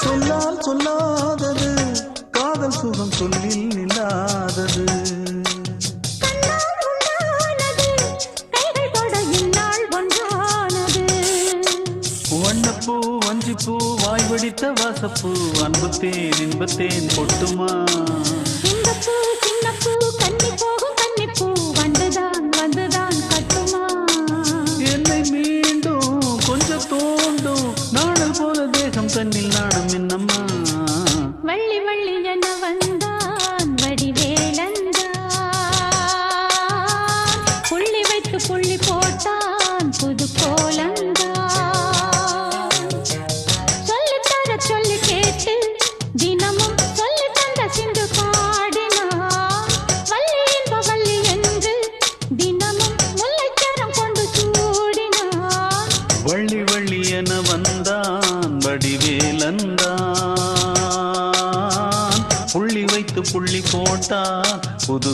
சொல்லால் சொல்லாதது காதல் சுகம் சொல்லில் இல்லாதது. வண்ணப்பூ வஞ்சிப்பூ வாய் வடித்த வாசப்பூ அன்புத்தேன் இன்பத்தேன் பொட்டுமா. இந்தப்பூ சின்னப்பூ கன்னி போகும் கன்னிப்பூ வந்துதான் வந்துதான் கட்டுமா. என்னை மீண்டும் கொஞ்சம் தோண்டும் நாடல் போல தேகம் தன்னில் நாணம் என்னம்மா. வள்ளி வள்ளி என வந்தான் வடிவேலந்தான் புள்ளி வைத்து புள்ளி போட்டான் புது கோலந்தான். சொல்லி கேட்டு தினமும் சொல்லி தந்த சிந்து பாடினான் வள்ளி என்ப வள்ளி என்று தினமும் முல்லைச்சரம் கொண்டு சூடினான். வள்ளி வள்ளி என வந்தான் வடிவேலந்தான் புள்ளி வைத்து புள்ளி போட்டான் புது